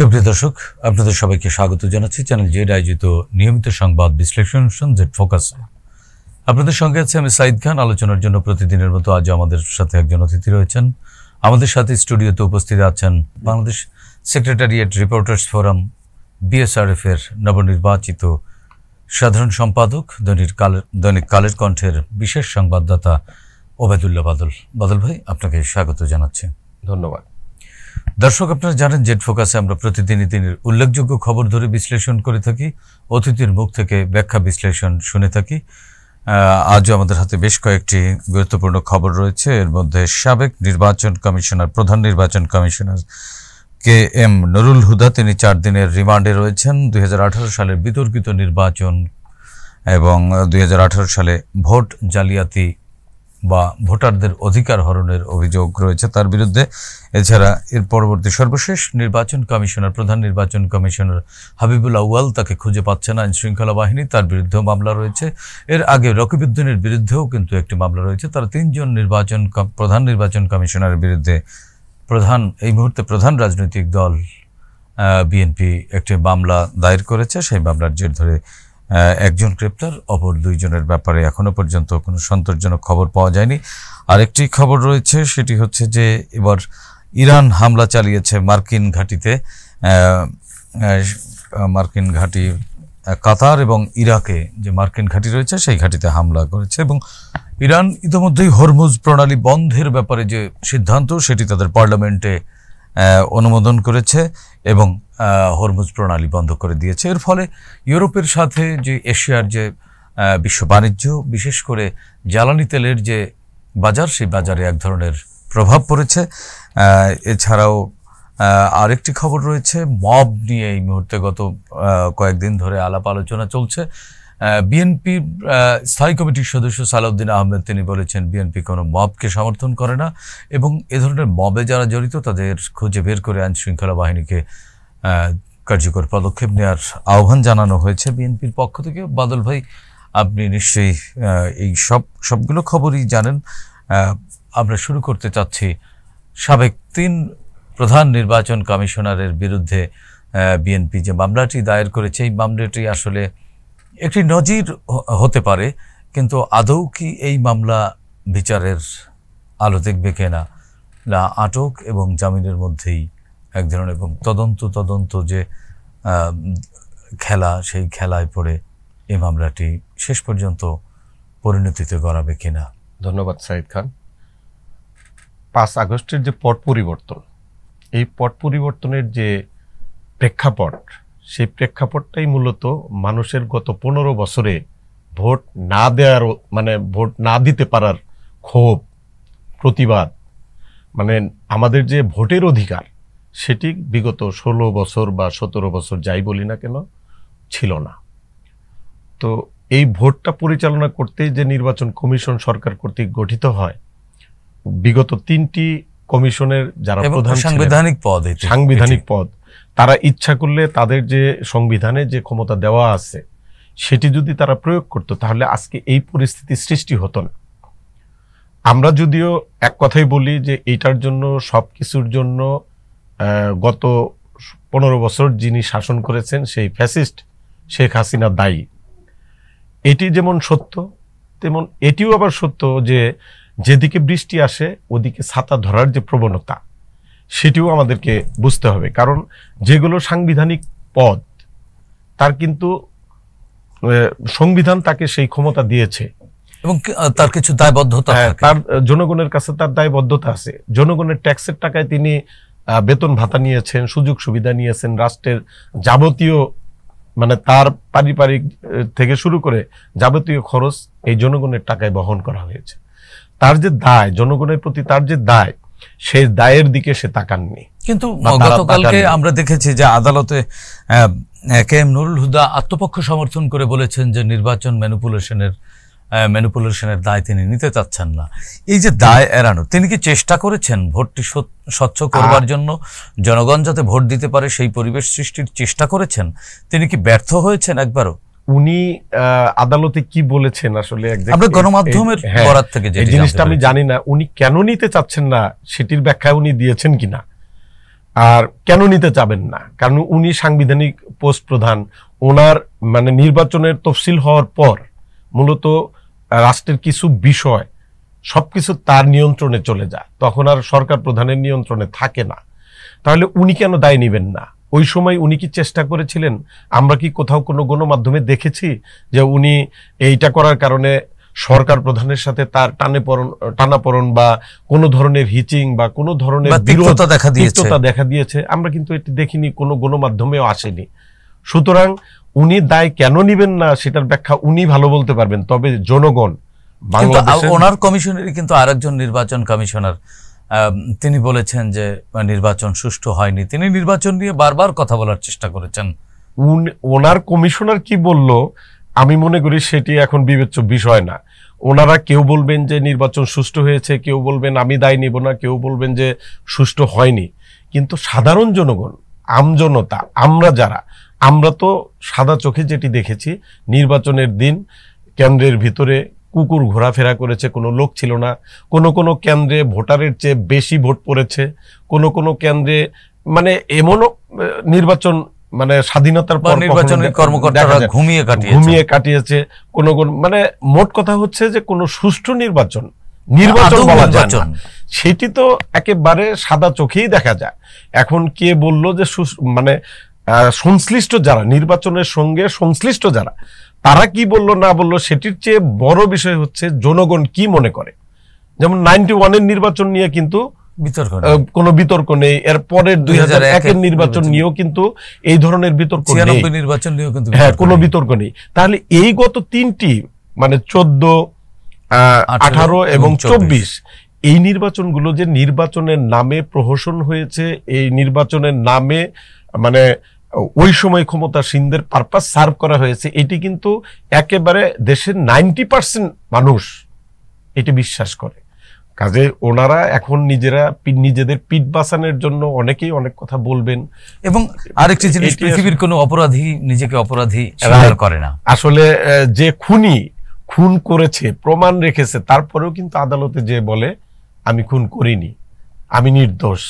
সুপ্রিয় দর্শক, আপনাদের সবাইকে স্বাগত জানাচ্ছি চ্যানেল জেড আয়োজিত নিয়মিত সংবাদ বিশ্লেষণ জেড ফোকাস। আপনাদের সঙ্গে আছে আমি সাইদ খান। আলোচনার জন্য প্রতিদিনের মতো আজ আমাদের সাথে একজন অতিথি রয়েছেন। আমাদের সাথে স্টুডিওতে উপস্থিত আছেন Bangladesh secretariat reporters forum BSRF এর নবনির্বাচিত সাধারণ সম্পাদক, দৈনিক কালের কণ্ঠের বিশেষ সংবাদদাতা ওবায়দুল্লাহ বাদল। বাদল ভাই, আপনাকে স্বাগত জানাচ্ছি। ধন্যবাদ। দর্শক, আপনারা জানেন জেড ফোকাসে আমরা প্রতিদিনই দিনের উল্লেখযোগ্য খবর ধরে বিশ্লেষণ করে থাকি, অতিথির মুখ থেকে ব্যাখ্যা বিশ্লেষণ শুনে থাকি। আজও আমাদের হাতে বেশ কয়েকটি গুরুত্বপূর্ণ খবর রয়েছে। এর মধ্যে সাবেক প্রধান নির্বাচন কমিশনার KM নুরুল হুদা, তিনি 4 দিনের রিমান্ডে রয়েছেন। 2018 সালের বিতর্কিত নির্বাচন এবং 2018 সালে ভোট জালিয়াতি বা ভোটারদের অধিকার হরণের অভিযোগ রয়েছে তার বিরুদ্ধে। এছাড়া এর পরবর্তী সর্বশেষ প্রধান নির্বাচন কমিশনার হাবিবুল আউয়াল, তাকে খুঁজে পাচ্ছে না আইনশৃঙ্খলা বাহিনী, তার বিরুদ্ধেও মামলা রয়েছে। এর আগে রকিবউদ্দিনের বিরুদ্ধেও কিন্তু একটি মামলা রয়েছে। তারা 3 জন প্রধান নির্বাচন কমিশনারের বিরুদ্ধে এই মুহূর্তে প্রধান রাজনৈতিক দল বিএনপি একটি মামলা দায়ের করেছে। সেই মামলার জের ধরে একজন গ্রেপ্তার, অপর 2 জনের ব্যাপারে এখনো পর্যন্ত কোনো সন্তোষজনক খবর পাওয়া যায়নি। আরেকটি খবর রয়েছে, সেটি হচ্ছে যে এবার ইরান হামলা চালিয়েছে মার্কিন ঘাঁটিতে। মার্কিন ঘাঁটি কাতার এবং ইরাকে যে মার্কিন ঘাঁটি রয়েছে সেই ঘাঁটিতে হামলা করেছে এবং ইরান ইতিমধ্যেই হরমুজ প্রণালী বন্ধের ব্যাপারে যে সিদ্ধান্ত সেটি তাদের পার্লামেন্টে অনুমোদন করেছে এবং হরমুজ প্রণালী বন্ধ করে দিয়েছে। এর ফলে ইউরোপের সাথে যে এশিয়ার যে বিশ্ব বাণিজ্য, বিশেষ করে জ্বালানি তেলের যে বাজার, সেই বাজারে এক ধরনের প্রভাব পড়েছে। এছাড়াও আরেকটি খবর রয়েছে, মব নিয়ে এই মুহূর্তে গত কয়েকদিন ধরে আলাপ আলোচনা চলছে। বিএনপি স্থায়ী কমিটির সদস্য সালাউদ্দিন আহমেদ, তিনি বলেছেন বিএনপি কোনো মবকে সমর্থন করে না এবং এ ধরনের মবে যারা জড়িত তাদের খুঁজে বের করে আইন শৃঙ্খলা বাহিনীকে কার্যকর পদক্ষেপ নেওয়ার আহ্বান জানানো হয়েছে বিএনপির পক্ষ থেকে। বাদল ভাই, আপনি নিশ্চয়ই এই সবগুলো খবরই জানেন। আমরা শুরু করতে চাচ্ছি সাবেক 3 প্রধান নির্বাচন কমিশনারের বিরুদ্ধে বিএনপি যে মামলাটি দায়ের করেছে। এই মামলাটি আসলে একটি নজির হতে পারে, কিন্তু আদৌ কি এই মামলা বিচারের আলো দেখবে কিনা, না আটক এবং জামিনের মধ্যেই এক ধরনের এবং তদন্ত যে খেলা, সেই খেলায় পড়ে এই মামলাটি শেষ পর্যন্ত পরিণতিতে গড়াবে কিনা? ধন্যবাদ সাইদ খান। 5 আগস্টের যে পট পরিবর্তন, এই পট পরিবর্তনের যে প্রেক্ষাপট, সেই প্রেক্ষাপটটাই মূলত মানুষের গত 15 বছরে ভোট না দিতে পারার ক্ষোভ, প্রতিবাদ, আমাদের যে ভোটের অধিকার সেটি বিগত 16 বছর বা 17 বছর যাই বলি না কেন ছিল না। তো এই ভোটটা পরিচালনা করতে যে নির্বাচন কমিশন সরকার কর্তৃক গঠিত হয়, বিগত 3টি কমিশনের যারা প্রধান সাংবিধানিক পদ, তারা ইচ্ছা করলে তাদের যে সংবিধানে যে ক্ষমতা দেওয়া আছে সেটি যদি তারা প্রয়োগ করতো, তাহলে আজকে এই পরিস্থিতি সৃষ্টি হতো না। আমরা যদিও এক কথাই বলি যে এইটার জন্য, সবকিছুর জন্য গত 15 বছর যিনি শাসন করেছেন সেই ফ্যাসিস্ট শেখ হাসিনা দায়ী। এটি যেমন সত্য, তেমন এটিও আবার সত্য যে যেদিকে বৃষ্টি আসে ওদিকে ছাতা ধরার যে প্রবণতা, সেটিও আমাদেরকে বুঝতে হবে। কারণ যেগুলো সাংবিধানিক পদ, তার কিন্তু সংবিধান তাকে সেই ক্ষমতা দিয়েছে এবং তার কিছু দায়বদ্ধতা, তার জনগণের কাছে তার দায়বদ্ধতা আছে। জনগণের ট্যাক্সের টাকায় তিনি বেতন ভাতা নিয়েছেন, সুযোগ সুবিধা নিয়েছেন, রাষ্ট্রের যাবতীয় তার পারিবারিক থেকে শুরু করে যাবতীয় খরচ এই জনগণের টাকায় বহন করা হয়েছে। তার যে দায়, জনগণের প্রতি তার যে দায়, সেই দায়ের দিকে সে তাকাননি। কিন্তু গতকালকে আমরা দেখেছি যে আদালতে KM নুরুল হুদা আত্মপক্ষ সমর্থন করে বলেছেন যে নির্বাচন ম্যানিপুলেশনের দায় তিনি নিতে চাচ্ছেন না। এই যে দায় এড়ানো, তিনি কি চেষ্টা করেছেন ভোটটি স্বচ্ছ করবার জন্য, জনগণ যাতে ভোট দিতে পারে সেই পরিবেশ সৃষ্টির চেষ্টা করেছেন? তিনি কি ব্যর্থ হয়েছেন একবারও? উনি আদালতে কি বলেছেন আসলে আমরা গণমাধ্যমের বরাত থেকে যে জিনিসটা আমি জানি না, উনি কেন নিতে চাচ্ছেন না সেটির ব্যাখ্যা উনি দিয়েছেন কিনা। আর কেন নিতে চাবেন না? কারণ উনি সাংবিধানিক পোস্ট প্রধান। ওনার মানে নির্বাচনের তফসিল হওয়ার পর মূলত রাষ্ট্রের কিছু বিষয় সবকিছু তার নিয়ন্ত্রণে চলে যায়, তখন আর সরকার প্রধানের নিয়ন্ত্রণে থাকে না। তাহলে উনি কেন দায় নেবেন না? ওই সময় উনি কি চেষ্টা করেছিলেন? আমরা কি কোথাও কোনো গণমাধ্যমে দেখেছি যে উনি এইটা করার কারণে সরকার প্রধানের সাথে তার টানাপোড়েন বা কোনো ধরনের হিচিং বা কোনো ধরনের বিরোধতা দেখা দিয়েছে? আমরা কিন্তু এটি দেখিনি, কোনো গণমাধ্যমেও আসেনি। সুতরাং উনি দায় কেন নিবেন না সেটার ব্যাখ্যা উনি ভালো বলতে পারবেন। তবে জনগণ, ওনার কমিশনেরই কিন্তু আরেকজন নির্বাচন কমিশনার তিনি বলেছেন যে নির্বাচন সুষ্ঠু হয়নি। তিনি নির্বাচন নিয়ে বারবার কথা বলার চেষ্টা করেছেন। ওনার কমিশনার কি বলল আমি মনে করি সেটি এখন বিবেচ্য বিষয় না। ওনারা কেউ বলবেন যে নির্বাচন সুষ্ঠু হয়েছে, কেউ বলবেন আমি দায় নিব না, কেউ বলবেন যে সুষ্ঠু হয়নি। কিন্তু সাধারণ জনগণ, আমজনতা, আমরা তো সাদা চোখে যেটি দেখেছি, নির্বাচনের দিন কেন্দ্রের ভিতরে কুকুর ঘোরাফেরা করেছে, কোনো লোক ছিল না। কোনো কেন্দ্রে ভোটারের চেয়ে বেশি ভোট পড়েছে, কোনো কেন্দ্রে মানে এমনও নির্বাচন মানে স্বাধীনতার পর নির্বাচনের কর্মকর্তারা ঘুমিয়ে কাটিয়েছে। মানে মোট কথা হচ্ছে যে কোনো সুষ্ঠু নির্বাচন বলা যায় না। সেটি তো একেবারে সাদা চোখেই দেখা যায়। এখন কে বলল যে মানে সংশ্লিষ্ট যারা, নির্বাচনের সঙ্গে সংশ্লিষ্ট যারা, তারা কি বললো না বললো সেটির চেয়ে বড় বিষয় হচ্ছে জনগণ কি মনে করে। যেমন 91-এর নির্বাচন নিয়ে কিন্তু কোনো বিতর্ক নেই, এর পরের 2001-এর নির্বাচন নিয়েও কিন্তু এই ধরনের বিতর্ক নেই, নির্বাচন নিয়েও কিন্তু কোনো বিতর্ক নেই। তাহলে এই গত তিনটি মানে 14, 18 এবং 24 এই নির্বাচনগুলো যে নির্বাচনের নামে প্রহসন হয়েছে, এই নির্বাচনের নামে মানে ওই সময় ক্ষমতাসীনদের পারপাস সার্ভ করা হয়েছে, এটি কিন্তু একেবারে দেশের 90% মানুষ এটি বিশ্বাস করে। কাজে ওনারা এখন নিজেদের পিঠ বাঁচানোর জন্য অনেকেই অনেক কথা বলবেন। এবং আরেকটি জিনিস, পৃথিবীর কোনো অপরাধী নিজেকে অপরাধী স্বীকার করে না। আসলে যে খুন করেছে, প্রমাণ রেখেছে, তারপরেও কিন্তু আদালতে যে বলে আমি খুন করিনি, আমি নির্দোষ।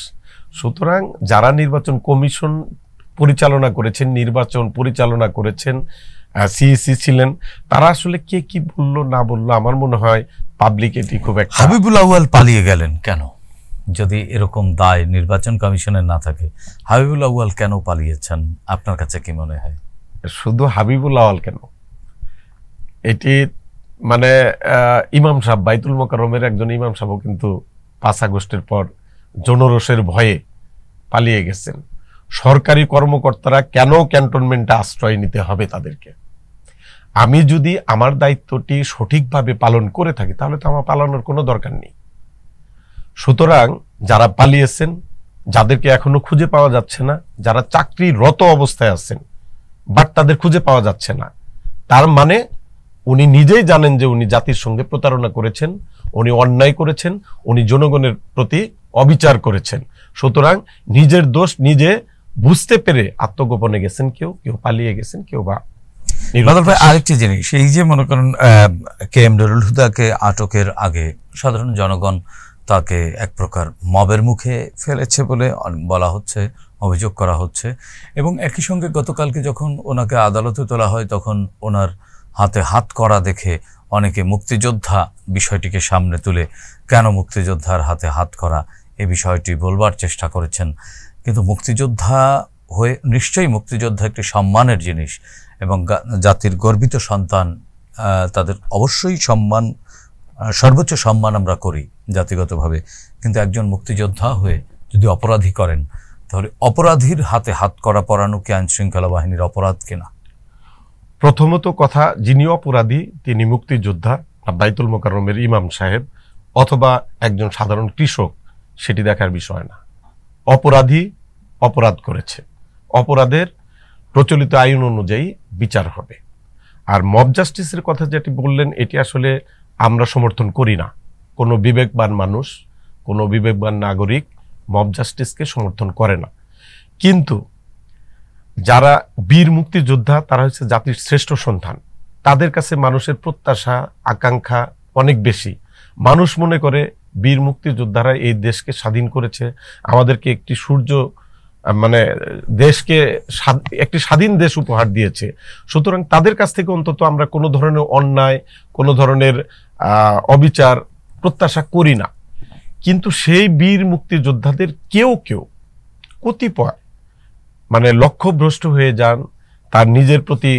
সুতরাং যারা নির্বাচন কমিশন পরিচালনা করেছেন, নির্বাচন পরিচালনা করেছেন, সিইসি ছিলেন, তারা আসলে কে কি বললো না বললো আমার মনে হয় পাবলিক এটি খুব একটা। হাবিবুল আউয়াল পালিয়ে গেলেন কেন? যদি এরকম দায় নির্বাচন কমিশনের না থাকে, হাবিবুল আউয়াল কেন পালিয়েছেন আপনার কাছে কি মনে হয়? শুধু হাবিবুল আউয়াল কেন, এটি মানে ইমাম সাহেব, বাইতুল মোকাররমের একজন ইমাম সাহেবও কিন্তু 5 আগস্টের পর জনরোষের ভয়ে পালিয়ে গেছেন। সরকারি কর্মকর্তারা কেন ক্যান্টনমেন্টে আশ্রয় নিতে হবে তাদেরকে? আমি যদি আমার দায়িত্বটি সঠিকভাবে পালন করে থাকি তাহলে তো আমার পালানোর কোনো দরকার নেই। সুতরাং যারা পালিয়েছেন, যাদেরকে এখনো খুঁজে পাওয়া যাচ্ছে না, যারা চাকরিরত অবস্থায় আছেন বাট তাদের খুঁজে পাওয়া যাচ্ছে না, তার মানে উনি নিজেই জানেন যে উনি জাতির সঙ্গে প্রতারণা করেছেন, উনি অন্যায় করেছেন, উনি জনগণের প্রতি অবিচার করেছেন। সুতরাং নিজের দোষ নিজে বুঝতে পেরে আত্মগোপনে গেছেন, কেউ পালিয়ে গেছেন, কেউ বা। আরেকটি জিনিস, এই যে মনে করেন KM নুরুল হুদাকে আটকের আগে সাধারণ জনগণ তাকে এক প্রকার মবের মুখে ফেলেছে বলে বলা হচ্ছে, অভিযোগ করা হচ্ছে। এবং একই সঙ্গে গতকালকে যখন ওনাকে আদালতে তোলা হয় তখন ওনার হাতে হাত করা দেখে অনেকে মুক্তিযোদ্ধা বিষয়টিকে সামনে তুলে কেন মুক্তিযোদ্ধার হাতে হাত করা এই বিষয়টি বলবার চেষ্টা করেছেন। কিন্তু মুক্তিযোদ্ধা হয়ে নিশ্চয়ই মুক্তিযোদ্ধা একটি সম্মানের জিনিস এবং জাতির গর্বিত সন্তান, তাদের অবশ্যই সম্মান, সর্বোচ্চ সম্মান আমরা করি জাতিগতভাবে। কিন্তু একজন মুক্তিযোদ্ধা হয়ে যদি অপরাধী করেন তাহলে অপরাধীর হাতে হাত করা পরানো কি আইন শৃঙ্খলা বাহিনীর অপরাধ কিনা? প্রথমত কথা, যিনি অপরাধী তিনি মুক্তিযোদ্ধা, বাইতুল মোকাররমের ইমাম সাহেব অথবা একজন সাধারণ কৃষক, সেটি দেখার বিষয় না। অপরাধী অপরাধ করেছে, অপরাধের প্রচলিত আইন অনুযায়ী বিচার হবে। আর মব জাস্টিসের কথা যেটি বললেন, এটি আসলে আমরা সমর্থন করি না। কোনো বিবেকবান মানুষ, কোনো বিবেকবান নাগরিক মব জাস্টিসকে সমর্থন করে না। কিন্তু যারা বীর মুক্তিযোদ্ধা তারা হচ্ছে জাতির শ্রেষ্ঠ সন্তান, তাদের কাছে মানুষের প্রত্যাশা আকাঙ্ক্ষা অনেক বেশি। মানুষ মনে করে বীর মুক্তিযোদ্ধারা এই দেশকে স্বাধীন করেছে, আমাদেরকে একটি সূর্য মানে দেশকে একটি স্বাধীন দেশ উপহার দিয়েছে। সুতরাং তাদের কাছ থেকে অন্তত আমরা কোনো ধরনের অন্যায়, কোনো ধরনের অবিচার প্রত্যাশা করি না। কিন্তু সেই বীর মুক্তিযোদ্ধাদের কেউ কেউ কতিপয় মানে লক্ষ্যভ্রষ্ট হয়ে যান, তার নিজের প্রতি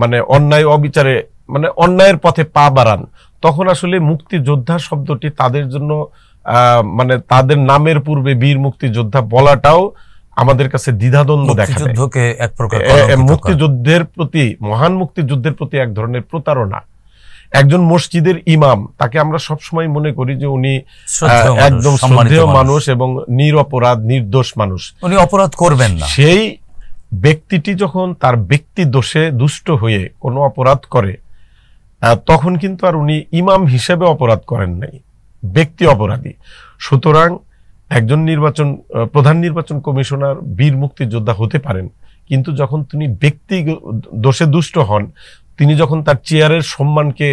মানে অন্যায় অবিচারে মানে অন্যায়ের পথে পা বাড়ান, তখন আসলে মুক্তিযোদ্ধা শব্দটি তাদের জন্য মানে তাদের নামের পূর্বে বীর মুক্তিযোদ্ধা বলাটাও আমাদের কাছে দ্বিধাদ্বন্দ্ব দেখা দেয়। মুক্তিযুদ্ধের প্রতি, মহান মুক্তিযুদ্ধের প্রতি এক ধরনের প্রতারণা। একজন মসজিদের ইমাম, তাকে আমরা সবসময় মনে করি যে উনি একদম শ্রদ্ধেয় মানুষ এবং নিরপরাধ নির্দোষ মানুষ, উনি অপরাধ করবেন না। সেই ব্যক্তিটি যখন তার ব্যক্তি দোষে দুষ্ট হয়ে কোনো অপরাধ করে, তখন কিন্তু আর উনি ইমাম হিসেবে অপরাধ করেন নাই, ব্যক্তি অপরাধী। সুতরাং একজন প্রধান নির্বাচন কমিশনার বীর মুক্তিযোদ্ধা হতে পারেন, কিন্তু যখন তিনি ব্যক্তি দোষে দুষ্ট হন, তিনি যখন তার চেয়ারের সম্মানকে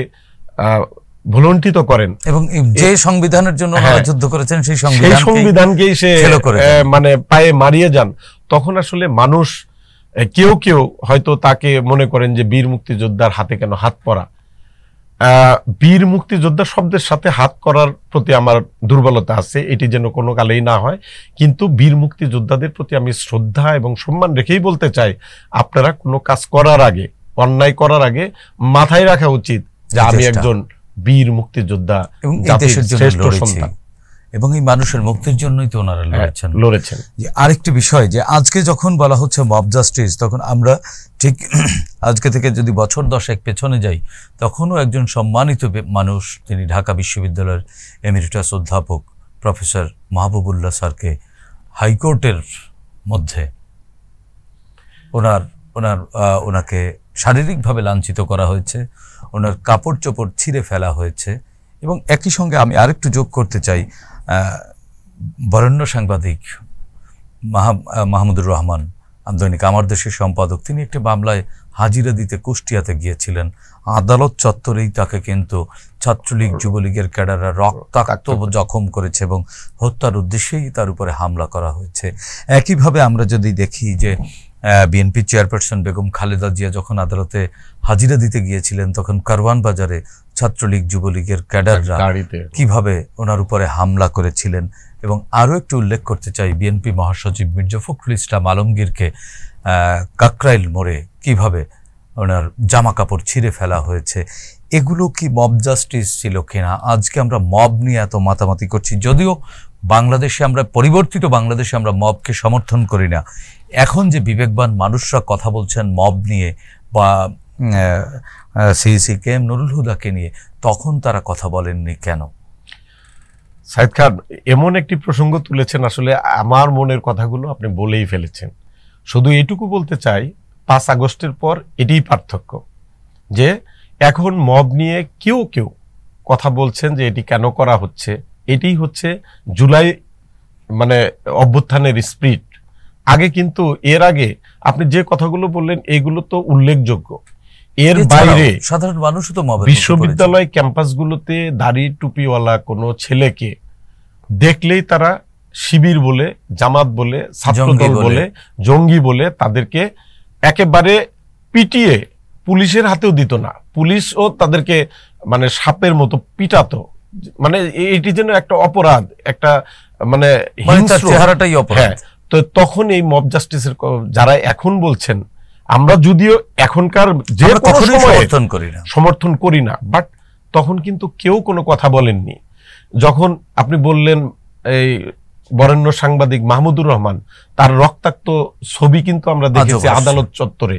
ভুলণ্ঠিত করেন এবং যে সংবিধানের জন্য যুদ্ধ করেছেন সেই সংবিধানকেই সে মানে পায়ে মারিয়ে যান, তখন আসলে মানুষ কেউ কেউ হয়তো তাকে মনে করেন যে বীর মুক্তিযোদ্ধার হাতে কেন হাত পরা। বীর মুক্তিযোদ্ধা শব্দের সাথে হাত করার প্রতি আমার দুর্বলতা আছে, এটি যেন কোনো কালেই না হয়। কিন্তু বীর মুক্তিযোদ্ধাদের প্রতি আমি শ্রদ্ধা এবং সম্মান রেখেই বলতে চাই, আপনারা কোনো কাজ করার আগে, অন্যায় করার আগে মাথায় রাখা উচিত যে আমি একজন বীর মুক্তিযোদ্ধা, জাতির শ্রেষ্ঠ সন্তান, এবং এই মানুষের মুক্তির জন্যই তো ওনারা লড়েছেন। আরেকটি বিষয় যে আজকে যখন বলা হচ্ছে মব জাস্টিস, তখন আমরা ঠিক আজকে থেকে যদি বছর 10 পেছনে যাই, তখনও একজন সম্মানিত মানুষ, তিনি ঢাকা বিশ্ববিদ্যালয়ের এমিরিটাস অধ্যাপক প্রফেসর মাহবুবুল্লাহ স্যারকে হাইকোর্টের মধ্যে ওনাকে শারীরিকভাবে লাঞ্ছিত করা হয়েছে, ওনার কাপড় চোপড় ছিঁড়ে ফেলা হয়েছে। এবং একই সঙ্গে আমি আরেকটু যোগ করতে চাই, বরেণ্য সাংবাদিক মাহমুদুর রহমান, দৈনিক আমার দেশের সম্পাদক, তিনি একটি মামলায় হাজিরা দিতে কুষ্টিয়াতে গিয়েছিলেন। আদালত চত্বরেই তাকে কিন্তু ছাত্রলীগ যুবলীগের ক্যাডাররা রক্তাক্ত জখম করেছে এবং হত্যার উদ্দেশ্যেই তার উপরে হামলা করা হয়েছে। একইভাবে আমরা যদি দেখি যে বিএনপি চেয়ারপারসন বেগম খালেদা জিয়া যখন আদালতে হাজিরা দিতে গিয়েছিলেন, তখন কারওয়ান বাজারে ছাত্রলীগ যুবলীগের ক্যাডাররা কিভাবে ওনার উপরে হামলা করেছিলেন। এবং আরও একটু উল্লেখ করতে চাই, বিএনপি মহাসচিব মির্জা ফখরুল ইসলাম আলমগীরকে কাকরাইল মোড়ে কিভাবে ওনার জামা কাপড় ছিঁড়ে ফেলা হয়েছে। এগুলো কি মব জাস্টিস ছিল কিনা? আজকে আমরা মব নিয়ে এত মাতামাতি করছি, যদিও বাংলাদেশে আমরা পরিবর্তিত বাংলাদেশে আমরা মবকে সমর্থন করি না। এখন যে বিবেকবান মানুষরা কথা বলছেন মব নিয়ে বা সিইসি কেএম নুরুল হুদাকে নিয়ে, তখন তারা কথা বলেননি কেন? সাইদ খান এমন একটি প্রসঙ্গ তুলেছেন, আসলে আমার মনের কথাগুলো আপনি বলেই ফেলেছেন। শুধু এটুকু বলতে চাই, 5 আগস্টের পর এটাই পার্থক্য যে এখন মব নিয়ে কেউ কেউ কথা বলছেন যে এটি কেন করা হচ্ছে। এটি হচ্ছে জুলাই মানে অভ্যুত্থানের স্পিরিট। আগে কিন্তু এর আগে আপনি যে কথাগুলো বললেন এগুলো তো উল্লেখযোগ্য। এর বাইরে সাধারণ মানুষও তো বিশ্ববিদ্যালয় ক্যাম্পাসগুলোতে দাড়ি টুপিওয়ালা কোনো ছেলেকে দেখলেই তারা শিবির বলে, জামাত বলে, ছাত্রদল বলে, জঙ্গি বলে তাদেরকে একেবারে পিটিয়ে পুলিশের হাতেও দিত না, পুলিশও তাদেরকে মানে সাপের মতো পিটাতো। মানে এটি যেন একটা অপরাধ, একটা মানে চেহারাটাই অপরাধ। তো তখন এই মব জাস্টিসের যারা এখন বলছেন, আমরা যদিও এখনকার যে সমর্থন করি না, বাট তখন কিন্তু কেউ কোনো কথা বলেননি। যখন আপনি বললেন এই বরেণ্য সাংবাদিক মাহমুদুর রহমান, তার রক্তাক্ত ছবি কিন্তু আমরা দেখেছি আদালত চত্বরে।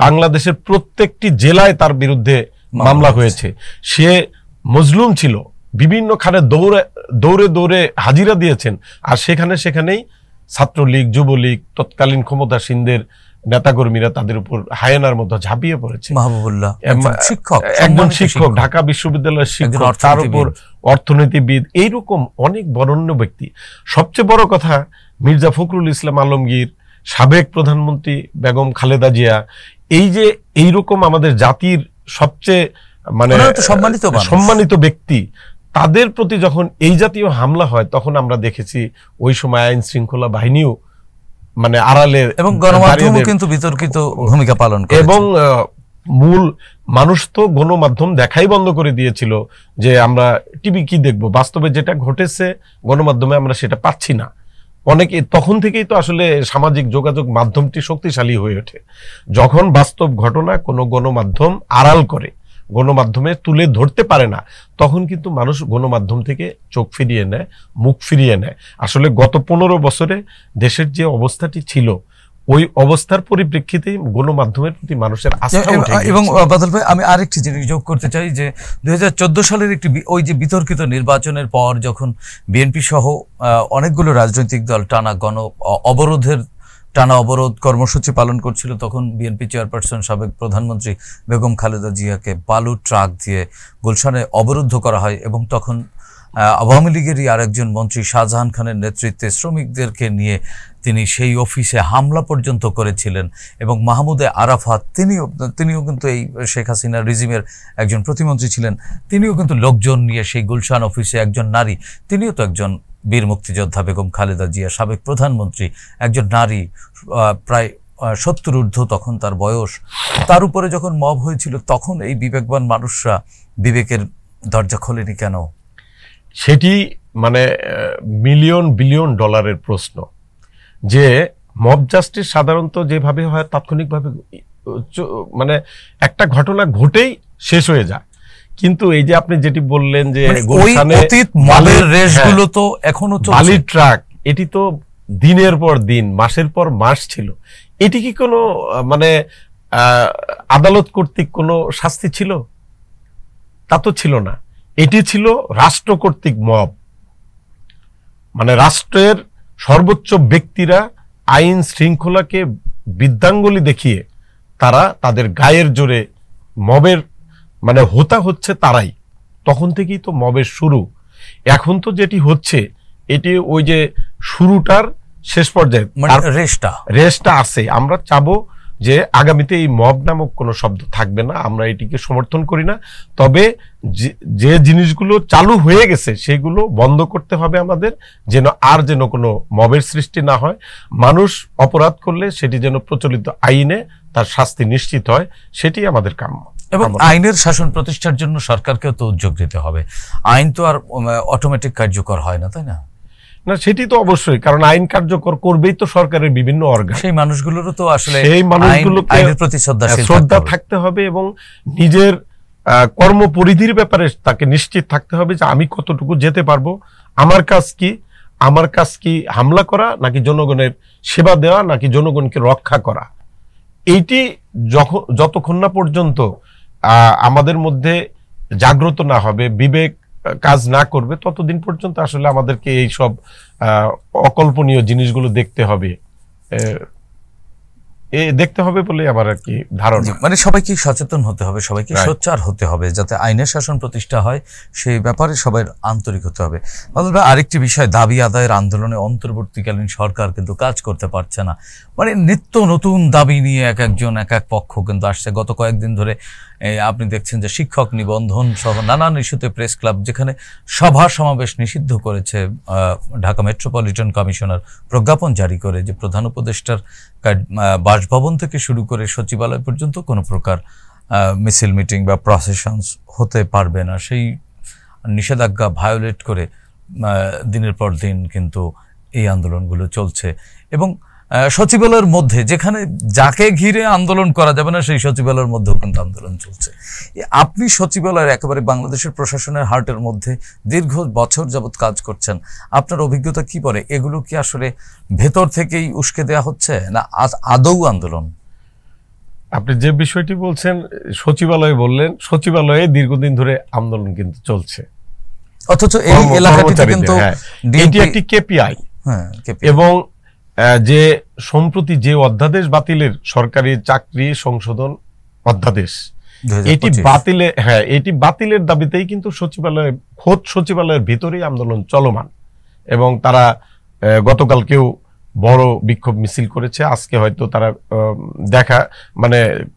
বাংলাদেশের প্রত্যেকটি জেলায় তার বিরুদ্ধে মামলা হয়েছে। সে মজলুম ছিল, বিভিন্ন খানে দৌড়ে দৌড়ে হাজিরা দিয়েছেন, আর সেখানেই ছাত্রলীগ যুবলীগ তৎকালীন ক্ষমতাসীনদের নেতাকর্মীরা তাদের উপর হায়েনার মতো ঝাঁপিয়ে পড়েছে। মাহবুবুল্লাহ একজন শিক্ষক, ঢাকা বিশ্ববিদ্যালয়ের শিক্ষক, তার উপর অর্থনীতিবিদ, এইরকম অনেক বরেণ্য ব্যক্তি। সবচেয়ে বড় কথা, মির্জা ফখরুল ইসলাম আলমগীর, সাবেক প্রধানমন্ত্রী বেগম খালেদা জিয়া, এই যে এইরকম আমাদের জাতির সবচেয়ে মানে সম্মানিত ব্যক্তি, তাদের প্রতি যখন এই জাতীয় হামলা হয়, তখন আমরা দেখেছি ওই সময় আইন শৃঙ্খলা বাহিনীও মানে আড়ালে এবং গণমাধ্যমও কিন্তু বিতর্কিত ভূমিকা পালন করে এবং মূল মানুষ তো গণমাধ্যম দেখাই বন্ধ করে দিয়েছিল যে আমরা টিভি কি দেখবো, বাস্তবে যেটা ঘটেছে গণমাধ্যমে আমরা সেটা পাচ্ছি না। অনেকে তখন থেকেই তো আসলে সামাজিক যোগাযোগ মাধ্যমটি শক্তিশালী হয়ে ওঠে। যখন বাস্তব ঘটনা কোনো গণমাধ্যম আড়াল করে, গণমাধ্যমে তুলে ধরতে পারে না, তখন কিন্তু মানুষ গণমাধ্যম থেকে চোখ ফিরিয়ে নেয়, মুখ ফিরিয়ে নেয়। আসলে গত 15 বছরে দেশের যে অবস্থাটি ছিল, ওই অবস্থার পরিপ্রেক্ষিতে গণমাধ্যমের প্রতি মানুষের আস্থা উঠে গেছে। এবং বাদল ভাই, আমি আরেকটি জিনিস যোগ করতে চাই যে 2014 সালের একটি ওই যে বিতর্কিত নির্বাচনের পর যখন বিএনপি সহ অনেকগুলো রাজনৈতিক দল টানা অবরোধ কর্মসূচি পালন করছিল, তখন বিএনপি চেয়ারপারসন সাবেক প্রধানমন্ত্রী বেগম খালেদা জিয়াকে বালু ট্রাক দিয়ে গুলশানে অবরুদ্ধ করা হয় এবং তখন আওয়ামী লীগেরই আরেকজন মন্ত্রী শাহজাহান খানের নেতৃত্বে শ্রমিকদেরকে নিয়ে তিনি সেই অফিসে হামলা পর্যন্ত করেছিলেন। এবং মাহমুদে আরাফাত তিনিও কিন্তু এই শেখ হাসিনা রিজিমের একজন প্রতিমন্ত্রী ছিলেন, তিনিও কিন্তু লোকজন নিয়ে সেই গুলশান অফিসে, একজন নারী, তিনিও তো একজন বীর মুক্তিযোদ্ধা বেগম খালেদা জিয়া সাবেক প্রধানমন্ত্রী, একজন নারী, প্রায় 70 ঊর্ধ্ব তখন তার বয়স, তার উপরে যখন মব হয়েছিল তখন এই বিবেকবান মানুষরা বিবেকের দরজা খোলেনি কেন? সেটি মানে মিলিয়ন বিলিয়ন ডলারের প্রশ্ন। যে মব জাস্টিস সাধারণত যেভাবে হয় তাৎক্ষণিকভাবে মানে একটা ঘটনা ঘটেই শেষ হয়ে যায়, কিন্তু এই যে আপনি যেটি বললেন যে রেশগুলো তো এখনো বালি ট্রাক, এটি তো দিনের পর দিন, মাসের পর মাস ছিল। এটি কি কোনো মানে আদালত কর্তৃক কোনো শাস্তি ছিল? তা তো ছিল না। এটি ছিল রাষ্ট্র কর্তৃক মব, মানে রাষ্ট্রের সর্বোচ্চ ব্যক্তিরা আইন শৃঙ্খলাকে বৃদ্ধাঙ্গুলি দেখিয়ে তারা তাদের গায়ের জোরে মবের মানে হোতা হচ্ছে তারাই। তখন থেকেই তো মবের শুরু। এখন তো যেটি হচ্ছে এটি ওই যে শুরুটার শেষ পর্যায়ে রেসটা আছে। আমরা চাবো যে আগামীতে এই মব নামক কোনো শব্দ থাকবে না, আমরা এটিকে সমর্থন করি না। তবে যে জিনিসগুলো চালু হয়ে গেছে সেগুলো বন্ধ করতে হবে আমাদের, যেন কোনো মবের সৃষ্টি না হয়। মানুষ অপরাধ করলে সেটি যেন প্রচলিত আইনে তার শাস্তি নিশ্চিত হয়, সেটি আমাদের কাম্য। এবং আইনের শাসন প্রতিষ্ঠার জন্য সরকারকেও তো উদ্যোগ দিতে হবে। আইন তো আর অটোমেটিক কার্যকর হয় না, তাই না? না, সেটি তো অবশ্যই, কারণ আইন কার্যকর করবেই তো সরকারের বিভিন্ন অর্গান। সেই মানুষগুলোরও তো আসলে সেই মানুষগুলোকে আইনের প্রতি শ্রদ্ধা থাকতে হবে এবং নিজের কর্মপরিধির ব্যাপারে তাকে নিশ্চিত থাকতে হবে যে আমি কতটুকু যেতে পারবো, আমার কাজ কি হামলা করা নাকি জনগণের সেবা দেওয়া নাকি জনগণকে রক্ষা করা। এইটি যতক্ষণ না পর্যন্ত আমাদের মধ্যে জাগ্রত না হবে, বিবেক কাজ না করবে, ততদিন পর্যন্ত আসলে আমাদেরকে এই সব অকল্পনীয় জিনিসগুলো দেখতে হবে বলে আমার আর কি ধারণা। মানে সবাইকে সচেতন হতে হবে, সবাইকে সোচ্চার হতে হবে যাতে আইনের শাসন প্রতিষ্ঠা হয়, সেই ব্যাপারে সবাই আন্তরিক হতে হবে। আরেকটি বিষয়, দাবি আদায়ের আন্দোলনে অন্তর্বর্তীকালীন সরকার কিন্তু কাজ করতে পারছে না। মানে নিত্য নতুন দাবি নিয়ে এক এক পক্ষ কিন্তু আসছে। গত কয়েকদিন ধরে আপনি দেখছেন যে শিক্ষক নিবন্ধন সহ নানান ইস্যুতে প্রেস ক্লাব, যেখানে সভা সমাবেশ নিষিদ্ধ করেছে ঢাকা মেট্রোপলিটন কমিশনার প্রজ্ঞাপন জারি করে যে প্রধান উপদেষ্টার বাসভবন থেকে শুরু করে সচিবালয় পর্যন্ত কোনো প্রকার মিছিল, মিটিং বা প্রসেশনস হতে পারবে না। সেই নিষেধাজ্ঞা ভায়োলেট করে দিনের পর দিন কিন্তু এই আন্দোলনগুলো চলছে। এবং সচিবালয়ের মধ্যে যেখানে যাকে ঘিরে আন্দোলন করা যাবে না, সেই সচিবালয়ের মধ্যেও কিন্তু আন্দোলন চলছে। আপনি সচিবালয়ের একেবারে বাংলাদেশের প্রশাসনের হার্টের মধ্যে দীর্ঘ বছর যাবৎ কাজ করছেন, আপনার অভিজ্ঞতা কি বলে? এগুলো কি আসলে ভেতর থেকেই উস্কে দেওয়া হচ্ছে না আদৌ আন্দোলন? আপনি যে বিষয়টি বলছেন, সচিবালয় বললেন, সচিবালয়ে দীর্ঘদিন ধরে আন্দোলন কিন্তু চলছে, অথচ এই এলাকাটিতে কিন্তু এটি একটি কেপিআই। এবং যে সম্প্রতি যে অধ্যাদেশ বাতিলের, সরকারি চাকরি সংশোধন অধ্যাদেশ, এটি বাতিলের দাবিতেই কিন্তু খোদ সচিবালয়ের ভিতরেই আন্দোলন চলমান। এবং তারা গতকালকেও বড় বিক্ষোভ মিছিল করেছে। আজকে হয়তো তারা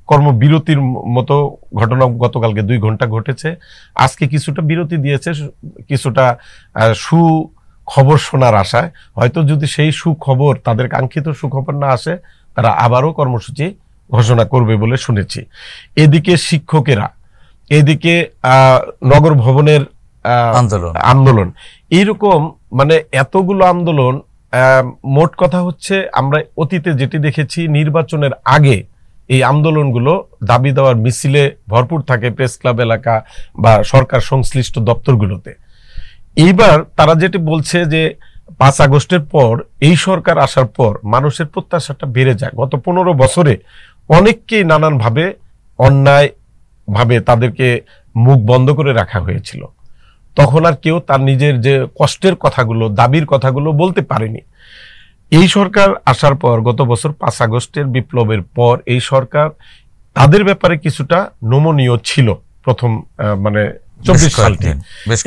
কর্মবিরতির মতো ঘটনা গতকালকে 2 ঘন্টা ঘটেছে, আজকে কিছুটা বিরতি দিয়েছে, কিছুটা খবর শোনার আশায়, হয়তো যদি সেই সুখবর, তাদের কাঙ্ক্ষিত সুখবর না আসে, তারা আবারও কর্মসূচি ঘোষণা করবে বলে শুনেছি। এদিকে শিক্ষকেরা, এদিকে নগর ভবনের আন্দোলন, এইরকম মানে এতগুলো আন্দোলন। মোট কথা হচ্ছে, আমরা অতীতে যেটি দেখেছি, নির্বাচনের আগে এই আন্দোলনগুলো দাবি দেওয়ার মিছিলে ভরপুর থাকে প্রেস ক্লাব এলাকা বা সরকার সংশ্লিষ্ট দপ্তরগুলোতে। এইবার তারা যেটি বলছে যে 5 আগস্টের পর, এই সরকার আসার পর মানুষের প্রত্যাশাটা বেড়ে যায়। গত 15 বছরে অনেককেই নানানভাবে অন্যায় ভাবে তাদেরকে মুখ বন্ধ করে রাখা হয়েছিল। তখন আর কেউ তার নিজের যে কষ্টের কথাগুলো, দাবির কথাগুলো বলতে পারেনি। এই সরকার আসার পর, গত বছর 5 আগস্টের বিপ্লবের পর, এই সরকার তাদের ব্যাপারে কিছুটা নমনীয় ছিল প্রথম মানে 24 সালটি,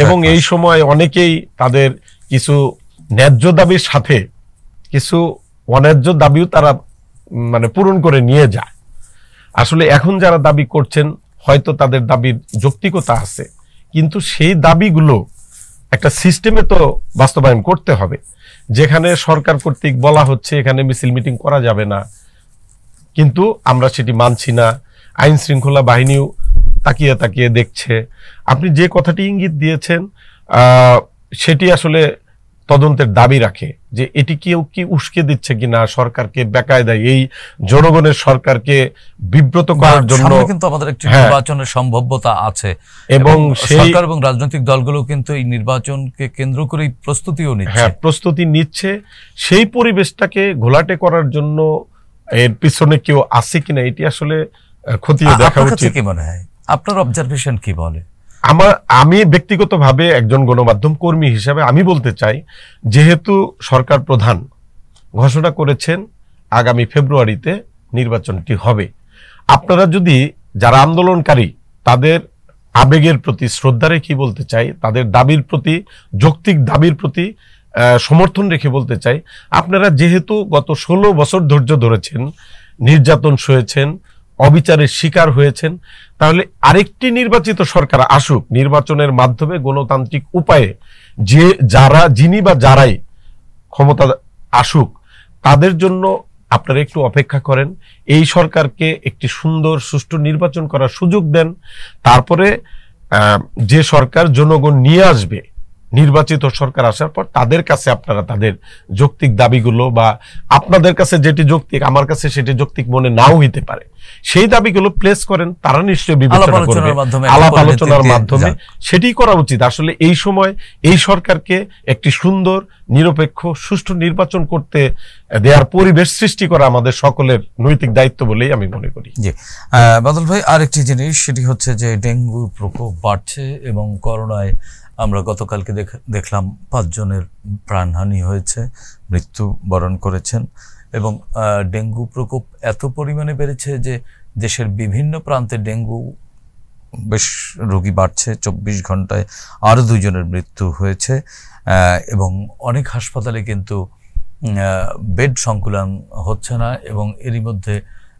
এবং এই সময় অনেকেই তাদের কিছু ন্যায্য দাবির সাথে কিছু অন্যায্য দাবিও তারা মানে পূরণ করে নিয়ে যায়। আসলে এখন যারা দাবি করছেন, হয়তো তাদের দাবির যৌক্তিকতা আছে, কিন্তু সেই দাবিগুলো একটা সিস্টেমে তো বাস্তবায়ন করতে হবে। যেখানে সরকার কর্তৃক বলা হচ্ছে এখানে মিছিল মিটিং করা যাবে না, কিন্তু আমরা সেটি মানছি না, আইন শৃঙ্খলা বাহিনীও তাকিয়ে তাকিয়ে দেখছে। আপনি যে কথাটি ইঙ্গিত দিয়েছেন সেটি আসলে তদন্তের দাবি রাখে, যে এটি কেউ কি উস্কে দিচ্ছে কিনা সরকারকে বেকায়দায়, এই জনগণের সরকারকে বিব্রত করার জন্য। কিন্তু আমাদের একটি নির্বাচনের সম্ভাব্যতা আছে, এবং সরকার এবং রাজনৈতিক দলগুলো কিন্তু এই নির্বাচনকে কেন্দ্র করেই প্রস্তুতিও নিচ্ছে। হ্যাঁ, প্রস্তুতি নিচ্ছে। সেই পরিবেশটাকে ঘোলাটে করার জন্য এর পিছনে কেউ আছে কিনা, এটি আসলে খতিয়ে দেখা উচিত। কি মনে হয়, আপনার অবজারভেশন কি বলে? আমি ব্যক্তিগতভাবে একজন গণমাধ্যম কর্মী হিসাবে আমি বলতে চাই, যেহেতু সরকার প্রধান ঘোষণা করেছেন আগামী ফেব্রুয়ারিতে নির্বাচনটি হবে, আপনারা যদি যারা আন্দোলনকারী তাদের আবেগের প্রতি শ্রদ্ধা রেখে বলতে চাই, তাদের দাবির প্রতি, যৌক্তিক দাবির প্রতি সমর্থন রেখে বলতে চাই, আপনারা যেহেতু গত 16 বছর ধৈর্য ধরেছেন, নির্যাতন সয়েছেন, অবিচারের শিকার হয়েছেন, তাহলে আরেকটি নির্বাচিত সরকার আসুক, নির্বাচনের মাধ্যমে গণতান্ত্রিক উপায়ে যিনি বা যারাই ক্ষমতা আসুক, তাদের জন্য আপনারা একটু অপেক্ষা করেন, এই সরকারকে একটি সুন্দর সুষ্ঠু নির্বাচন করার সুযোগ দেন। তারপরে যে সরকার জনগণ নিয়ে আসবে, নির্বাচিত সরকার আসার পর তাদের কাছে আপনারা তাদের যৌক্তিক দাবিগুলো, বা আপনাদের কাছে যেটি যৌক্তিক আমার কাছে সেটি যৌক্তিক মনে নাও হইতে পারে, সেই দাবিগুলো প্লেস করেন, তারা নিশ্চয়ই বিবেচনা করবে, আলাপ আলোচনার মাধ্যমে সেটি করা উচিত। আসলে এই সময় এই সরকারকে একটি সুন্দর, নিরপেক্ষ, সুষ্ঠু নির্বাচন করতে দেওয়ার পরিবেশ সৃষ্টি করা আমাদের সকলের নৈতিক দায়িত্ব বলেই আমি মনে করি। জি, বাদল ভাই, আরেকটি জিনিস সেটি হচ্ছে যে ডেঙ্গুর প্রকোপ বাড়ছে, এবং করোনায় আমরা গতকালকে দেখলাম 5 জনের প্রাণহানি হয়েছে, মৃত্যুবরণ করেছেন, এবং ডেঙ্গু প্রকোপ এত পরিমাণে বেড়েছে যে দেশের বিভিন্ন প্রান্তে ডেঙ্গু বেশ রোগী বাড়ছে। 24 ঘন্টায় আরও 2 জনের মৃত্যু হয়েছে, এবং অনেক হাসপাতালে কিন্তু বেড সংকুলান হচ্ছে না, এবং এরই মধ্যে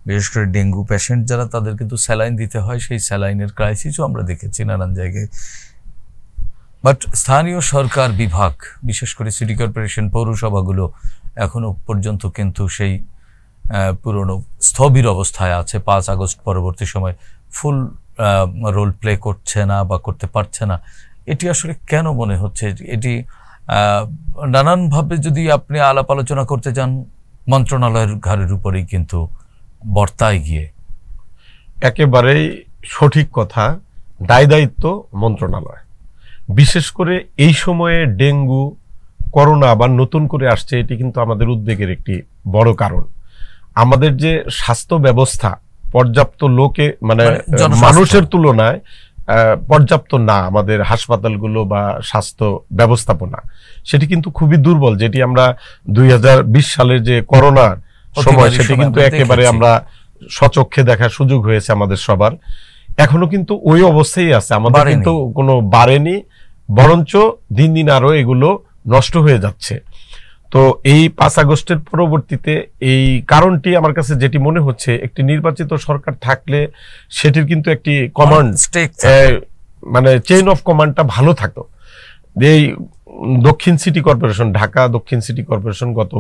বিশেষ করে ডেঙ্গু পেশেন্ট যারা, তাদের কিন্তু স্যালাইন দিতে হয়, সেই স্যালাইনের ক্রাইসিসও আমরা দেখেছি নানান জায়গায়। বাট স্থানীয় সরকার বিভাগ, বিশেষ করে সিটি কর্পোরেশন, পৌরসভাগুলো এখনো পর্যন্ত কিন্তু সেই পুরনো স্থবির অবস্থায় আছে। 5 আগস্ট পরবর্তী সময় ফুল রোল প্লে করছে না বা করতে পারছে না। এটি আসলে কেন মনে হচ্ছে? এটি নানানভাবে যদি আপনি আলাপ আলোচনা করতে যান, মন্ত্রণালয়ের ঘাড়ের উপরেই কিন্তু বর্তায় গিয়ে। একেবারেই সঠিক কথা, দায় দায়িত্ব মন্ত্রণালয়। বিশেষ করে এই সময়ে ডেঙ্গু, করোনা আবার নতুন করে আসছে, এটি কিন্তু আমাদের উদ্বেগের একটি বড় কারণ। আমাদের যে স্বাস্থ্য ব্যবস্থা পর্যাপ্ত লোকে মানে মানুষের তুলনায় পর্যাপ্ত না, আমাদের হাসপাতালগুলো বা স্বাস্থ্য ব্যবস্থাপনা সেটি কিন্তু খুবই দুর্বল। যেটি আমরা 2020 সালের যে করোনার সময়, সেটি কিন্তু একেবারে আমরা স্বচক্ষে দেখার সুযোগ হয়েছে আমাদের সবার। এখনো কিন্তু ওই অবস্থায় আছে, আমাদের কিন্তু কোনো বাড়েনি, বরঞ্চ দিন দিন আরো এগুলো নষ্ট হয়ে যাচ্ছে। তো এই 5 আগস্টের পরবর্তীতে এই কারণটি আমার কাছে যেটি মনে হচ্ছে, একটি নির্বাচিত সরকার থাকলে সেটির কিন্তু একটি কমান্ড, মানে চেইন অফ কমান্ডটা ভালো থাকতো। এই দক্ষিণ সিটি কর্পোরেশন, ঢাকা দক্ষিণ সিটি কর্পোরেশন গত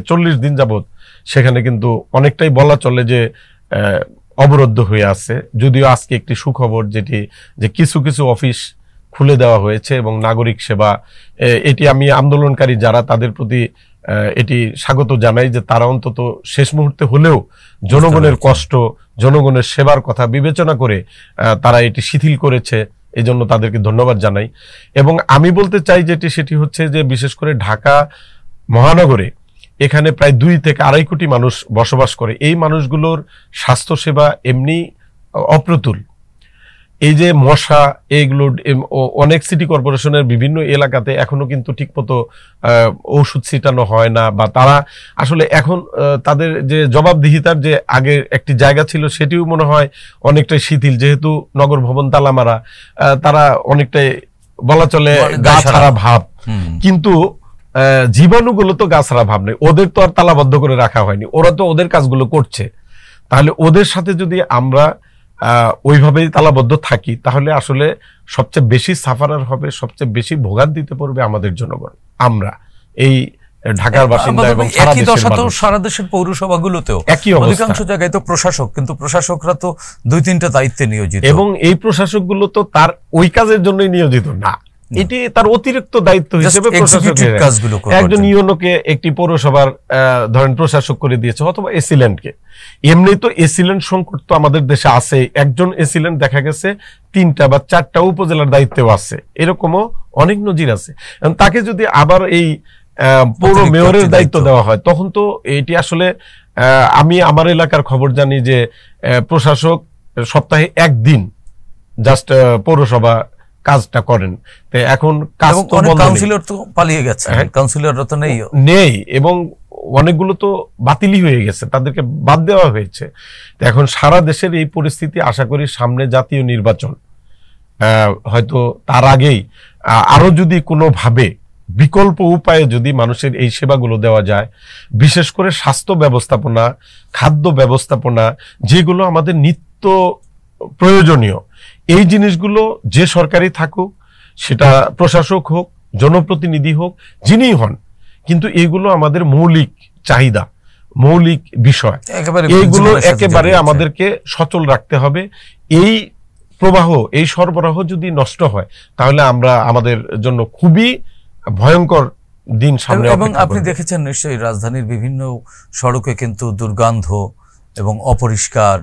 40 দিন যাবত সেখানে কিন্তু অনেকটাই বলা চলে যে অবরুদ্ধ হয়ে আছে। যদিও আজকে একটি সুখবর যেটি যে কিছু কিছু অফিস খুলে দেওয়া হয়েছে এবং নাগরিক সেবা, এটি আমি আন্দোলনকারী যারা তাদের প্রতি এটি স্বাগত জানাই যে তারা অন্তত শেষ মুহূর্তে হলেও জনগণের কষ্ট, জনগণের সেবার কথা বিবেচনা করে তারা এটি শিথিল করেছে, এই জন্য তাদেরকে ধন্যবাদ জানাই। এবং আমি বলতে চাই যেটি সেটি হচ্ছে যে বিশেষ করে ঢাকা মহানগরে এখানে প্রায় 2 থেকে 2.5 কোটি মানুষ বসবাস করে। এই মানুষগুলোর স্বাস্থ্যসেবা এমনি অপ্রতুল। এই যে মশা, এইগুলো অনেক সিটি কর্পোরেশনের বিভিন্ন এলাকাতে এখনো কিন্তু ঠিকমতো ঔষধ ছিটানো হয় না, বা তারা আসলে এখন তাদের যে জবাবদিহিতার যে আগে একটি জায়গা ছিল সেটিও মনে হয় অনেকটাই শিথিল, যেহেতু নগর ভবন তালামারা, তারা অনেকটাই বলা চলে গা ছাড়া ভাব। কিন্তু জীবাণুগুলো তো গা ছাড়া ভাব নেই, ওদের তো আর তালাবদ্ধ করে রাখা হয়নি, ওরা তো ওদের কাজগুলো করছে। তাহলে ওদের সাথে যদি আমরা ওইভাবেই তালাবদ্ধ থাকি তাহলে আসলে সবচেয়ে বেশি সাফারার হবে, সবচেয়ে বেশি ভোগান্তিতে পড়বে আমাদের জনগণ, আমরা এই ঢাকার বাসিন্দা এবং সারা দেশের পৌরসভাগুলোতেও একই অবস্থা। অধিকাংশ জায়গায় তো প্রশাসক, কিন্তু প্রশাসকরা তো 2-3টা দায়িত্বে নিয়োজিত, এবং এই প্রশাসকগুলো তো তার ওই কাজের জন্যই নিয়োজিত না, এটি তার অতিরিক্ত দায়িত্ব হিসেবে প্রশাসকের কাজগুলো। একজন ইউনোকে একটি পৌরসভার ধরেন প্রশাসক করে দিয়েছে, অথবা এসিল্যান্ডকে। এমনি তো এসিল্যান্ড সংকট তো আমাদের দেশে আছে, একজন এসিল্যান্ড দেখা গেছে 3টা বা 4টা উপজেলার দায়িত্বেও আছে, এরকমও অনেক নজির আছে। তাকে যদি আবার এই পৌর মেয়রের দায়িত্ব দেওয়া হয় তখন তো এটি আসলে, আমি আমার এলাকার খবর জানি যে প্রশাসক সপ্তাহে 1 দিন জাস্ট পৌরসভা কাজটা করেন। তো এখন কাজ তো কাউন্সিলর তো পালিয়ে গেছে, কাউন্সিলররা তো নেই, এবং অনেকগুলো তো বাতিলই হয়ে গেছে, তাদেরকে বাদ দেওয়া হয়েছে। তো এখন সারা দেশের এই পরিস্থিতি, আশা করি সামনে জাতীয় নির্বাচন, হয়তো তার আগেই আরো যদি কোনোভাবে বিকল্প উপায়ে যদি মানুষের এই সেবাগুলো দেওয়া যায়, বিশেষ করে স্বাস্থ্য ব্যবস্থাপনা, খাদ্য ব্যবস্থাপনা, যেগুলো আমাদের নিত্য প্রয়োজনীয়, এই জিনিসগুলো যে সরকারি থাকুক, সেটা প্রশাসক হোক, জনপ্রতিনিধি হোক, যিনিই হন, কিন্তু এগুলো আমাদের মৌলিক চাহিদা, মৌলিক বিষয়, এইগুলো একেবারে আমাদেরকে সচল রাখতে হবে। এই প্রবাহ, এই সরবরাহ যদি নষ্ট হয় তাহলে আমরা আমাদের জন্য খুবই ভয়ঙ্কর দিন সামনে। এবং আপনি দেখেছেন নিশ্চয়ই রাজধানীর বিভিন্ন সড়কে কিন্তু দুর্গন্ধ এবং অপরিষ্কার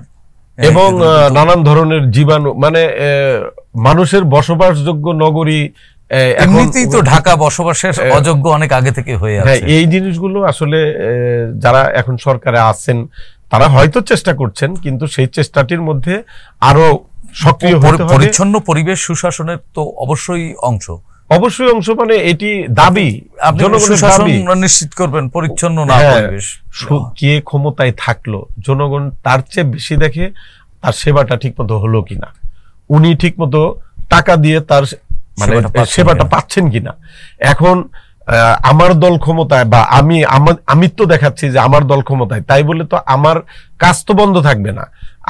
এবং নানান ধরনের জীবাণু, মানে মানুষের বসবাসযোগ্য নগরী, এমনিতেই তো ঢাকা বসবাসের অযোগ্য অনেক আগে থেকে হয়ে আছে। এই জিনিসগুলো আসলে যারা এখন সরকারে আছেন তারা হয়তো চেষ্টা করছেন, কিন্তু সেই চেষ্টাটির মধ্যে আরো সক্রিয় হতে হবে। পরিচ্ছন্ন পরিবেশ সুশাসনের তো অবশ্যই অংশ, মানে এটি দাবি, জনগণের দাবি নিশ্চিত করবেন পরিচ্ছন্ন না পরিবেশ। কে ক্ষমতায় থাকলো, জনগণ তার চেয়ে বেশি দেখে তার সেবাটা ঠিকমতো হলো কিনা, উনি ঠিকমতো টাকা দিয়ে তার মানে সেবাটা পাচ্ছেন কিনা। এখন আমার দল ক্ষমতায়, বা আমি তো দেখাচ্ছি যে আমার দল ক্ষমতায়, তাই বলে তো আমার কাজ তো বন্ধ থাকবে না,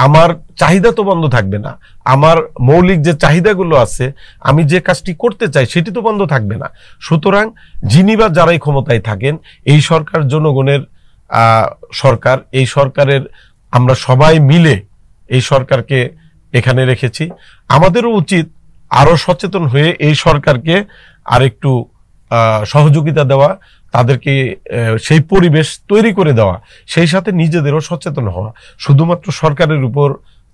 আমার চাহিদা তো বন্ধ থাকবে না, আমার মৌলিক যে চাহিদাগুলো আছে, আমি যে কাজটি করতে চাই সেটি তো বন্ধ থাকবে না। সুতরাং যিনি বা যারাই ক্ষমতায় থাকেন, এই সরকার জনগণের সরকার, এই সরকারের আমরা সবাই মিলে এই সরকারকে এখানে রেখেছি। আমাদেরও উচিত আরো সচেতন হয়ে এই সরকারকে আরেকটু সহযোগিতা দেওয়া, তাদেরকে সেই পরিবেশ তৈরি করে দেওয়া, সেই সাথে নিজেদেরও সচেতন হওয়া। শুধুমাত্র সরকারের উপর